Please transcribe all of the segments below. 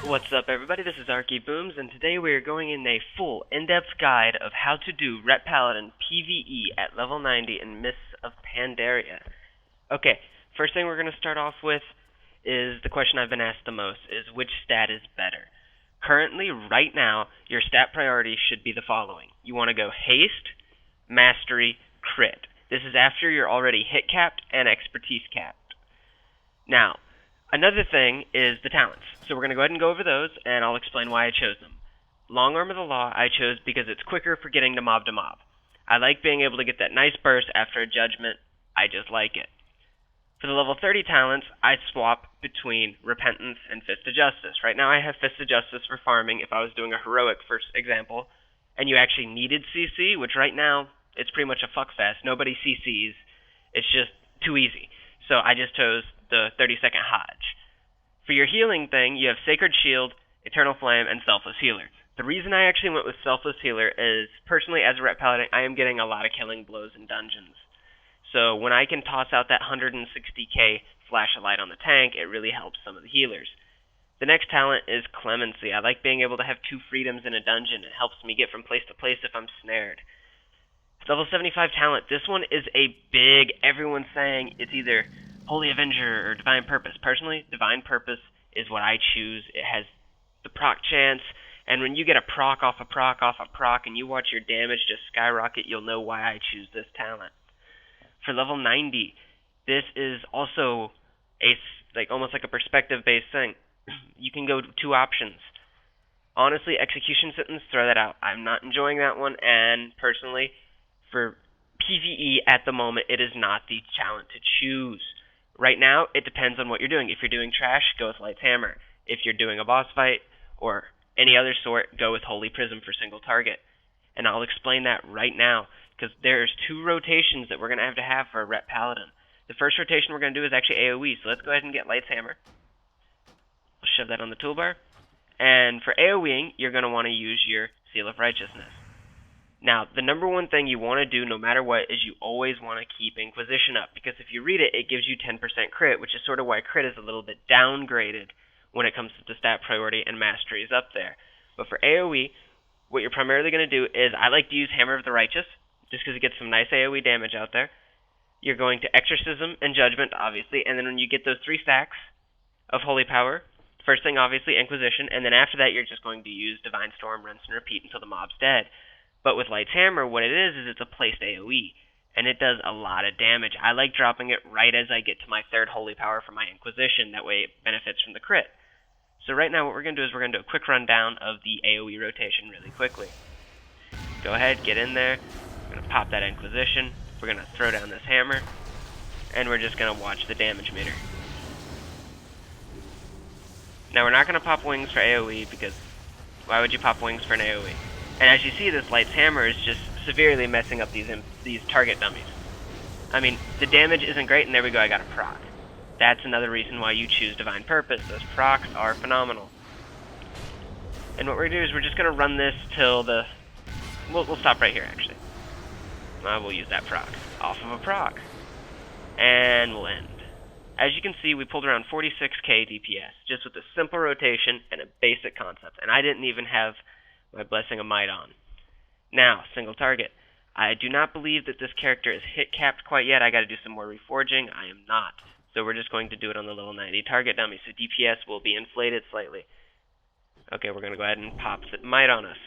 What's up, everybody? This is Arky Booms, and today we are going in a full, in-depth guide of how to do Ret Paladin PVE at level 90 in Mists of Pandaria. Okay, first thing we're going to start off with is the question I've been asked the most, is which stat is better? Currently, right now, your stat priority should be the following. You want to go Haste, Mastery, Crit. This is after you're already hit capped and expertise capped. Now, another thing is the talents. So we're going to go ahead and go over those, and I'll explain why I chose them. Long Arm of the Law I chose because it's quicker for getting to mob. I like being able to get that nice burst after a judgment. I just like it. For the level 30 talents, I swap between Repentance and Fist of Justice. Right now I have Fist of Justice for farming if I was doing a heroic, for example, and you actually needed CC, which right now, it's pretty much a fuckfest. Nobody CCs. It's just too easy. So I just chose the 30-second Hodge. For your healing thing, you have Sacred Shield, Eternal Flame, and Selfless Healer. The reason I actually went with Selfless Healer is, personally, as a Ret Paladin, I am getting a lot of killing blows in dungeons. So when I can toss out that 160k Flash of Light on the tank, it really helps some of the healers. The next talent is Clemency. I like being able to have 2 freedoms in a dungeon. It helps me get from place to place if I'm snared. Level 75 talent. This one is a big, everyone's saying it's either Holy Avenger or Divine Purpose. Personally, Divine Purpose is what I choose. It has the proc chance, and when you get a proc off a proc off a proc and you watch your damage just skyrocket, you'll know why I choose this talent. For level 90, this is also almost like a perspective-based thing. You can go 2 options. Honestly, Execution Sentence, throw that out. I'm not enjoying that one, and personally, for PVE at the moment, it is not the talent to choose. Right now, it depends on what you're doing. If you're doing trash, go with Light's Hammer. If you're doing a boss fight or any other sort, go with Holy Prism for single target. And I'll explain that right now, because there's 2 rotations that we're going to have for a Ret Paladin. The first rotation we're going to do is actually AoE, so let's go ahead and get Light's Hammer. We'll shove that on the toolbar. And for AoEing, you're going to want to use your Seal of Righteousness. Now, the number one thing you want to do no matter what is you always want to keep Inquisition up, because if you read it, it gives you 10% crit, which is sort of why crit is a little bit downgraded when it comes to the stat priority, and mastery is up there. But for AoE, what you're primarily going to do is, I like to use Hammer of the Righteous, just because it gets some nice AoE damage out there. You're going to Exorcism and Judgment, obviously, and then when you get those 3 stacks of Holy Power, first thing, obviously, Inquisition, and then after that, you're just going to use Divine Storm, Rinse, and Repeat until the mob's dead. But with Light's Hammer, what it is it's a placed AoE, and it does a lot of damage. I like dropping it right as I get to my 3rd Holy Power for my Inquisition, that way it benefits from the crit. So right now what we're going to do is we're going to do a quick rundown of the AoE rotation really quickly. Go ahead, get in there, we're going to pop that Inquisition, we're going to throw down this Hammer, and we're just going to watch the damage meter. Now we're not going to pop Wings for AoE, because why would you pop Wings for an AoE? And as you see, this Light's Hammer is just severely messing up these target dummies. I mean, the damage isn't great, and there we go, I got a proc. That's another reason why you choose Divine Purpose. Those procs are phenomenal. And what we're going to do is we're just going to run this till the... We'll stop right here, actually. We'll use that proc. Off of a proc. And we'll end. As you can see, we pulled around 46k DPS, just with a simple rotation and a basic concept. And I didn't even have my Blessing of Might on. Now, single target. I do not believe that this character is hit capped quite yet. I got to do some more reforging. I am not. So we're just going to do it on the level 90 target dummy. So DPS will be inflated slightly. Okay, we're going to go ahead and pop the Might on us.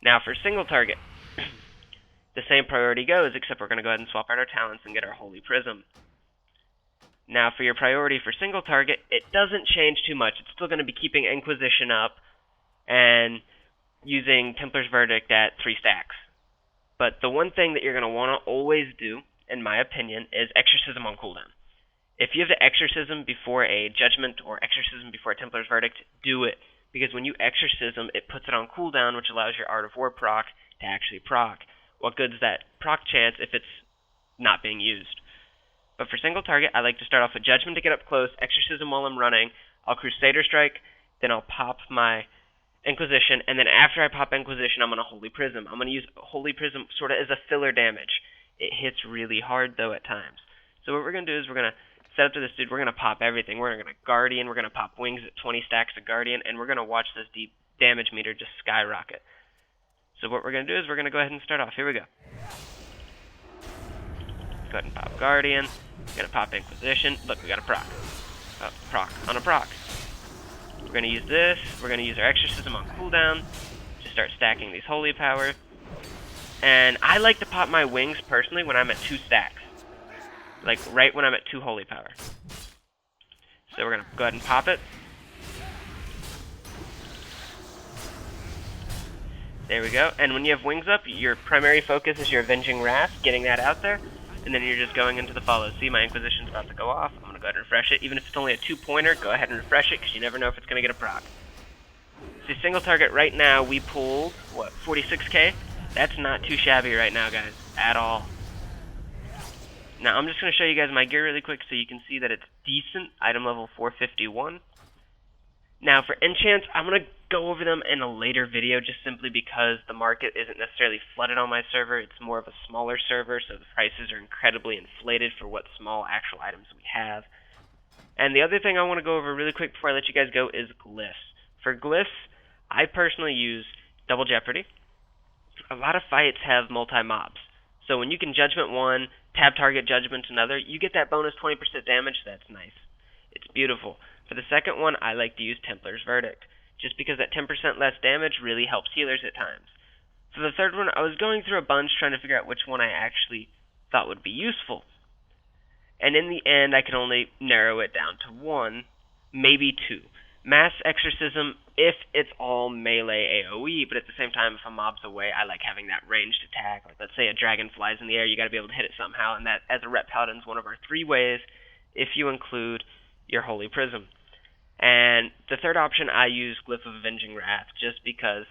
Now for single target. The same priority goes, except we're going to go ahead and swap out our talents and get our Holy Prism. Now for your priority for single target, it doesn't change too much. It's still going to be keeping Inquisition up and using Templar's Verdict at 3 stacks. But the one thing that you're going to want to always do, in my opinion, is Exorcism on cooldown. If you have the Exorcism before a Judgment or Exorcism before a Templar's Verdict, do it. Because when you Exorcism, it puts it on cooldown, which allows your Art of War proc to actually proc. What good is that proc chance if it's not being used? But for single target, I like to start off with Judgment to get up close, Exorcism while I'm running, I'll Crusader Strike, then I'll pop my Inquisition, and then after I pop Inquisition, I'm going to Holy Prism. I'm going to use Holy Prism sort of as a filler damage. It hits really hard, though, at times. So what we're going to do is we're going to set up to this dude, we're going to pop everything. We're going to Guardian, we're going to pop wings at 20 stacks of Guardian, and we're going to watch this deep damage meter just skyrocket. So what we're going to do is we're going to go ahead and start off. Here we go. Go ahead and pop Guardian. We're going to pop Inquisition. Look, we got a proc. Oh, proc on a proc. We're going to use this. We're going to use our Exorcism on cooldown to start stacking these Holy Power. And I like to pop my wings, personally, when I'm at 2 stacks. Like, right when I'm at 2 Holy Power. So we're going to go ahead and pop it. There we go. And when you have wings up, your primary focus is your Avenging Wrath, getting that out there. And then you're just going into the follow. See, my Inquisition's about to go off. I'm going to go ahead and refresh it. Even if it's only a 2-pointer, go ahead and refresh it, because you never know if it's going to get a proc. See, single target right now, we pulled, what, 46k? That's not too shabby right now, guys, at all. Now, I'm just going to show you guys my gear really quick so you can see that it's decent. Item level 451. Now, for enchants, I'm going to go over them in a later video just simply because the market isn't necessarily flooded on my server. It's more of a smaller server, so the prices are incredibly inflated for what small actual items we have. And the other thing I want to go over really quick before I let you guys go is glyphs. For glyphs, I personally use Double Jeopardy. A lot of fights have multi-mobs. So when you can Judgment one, tab target Judgment another, you get that bonus 20% damage. That's nice. It's beautiful. For the second one, I like to use Templar's Verdict, just because that 10% less damage really helps healers at times. For the third one, I was going through a bunch trying to figure out which one I actually thought would be useful. And in the end, I could only narrow it down to 1, maybe 2. Mass Exorcism, if it's all melee AoE, but at the same time, if a mob's away, I like having that ranged attack. Like, let's say a dragon flies in the air, you gotta be able to hit it somehow, and that, as a Ret Paladin, is one of our 3 ways, if you include your Holy Prism. And the third option, I use Glyph of Avenging Wrath, just because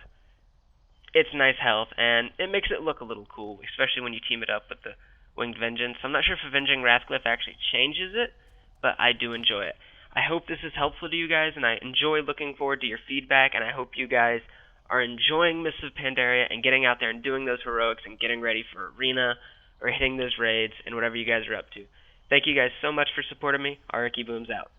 it's nice health, and it makes it look a little cool, especially when you team it up with the Winged Vengeance. I'm not sure if Avenging Wrath Glyph actually changes it, but I do enjoy it. I hope this is helpful to you guys, and I enjoy looking forward to your feedback, and I hope you guys are enjoying Mists of Pandaria and getting out there and doing those heroics and getting ready for Arena or hitting those raids and whatever you guys are up to. Thank you guys so much for supporting me. Arky Booms out.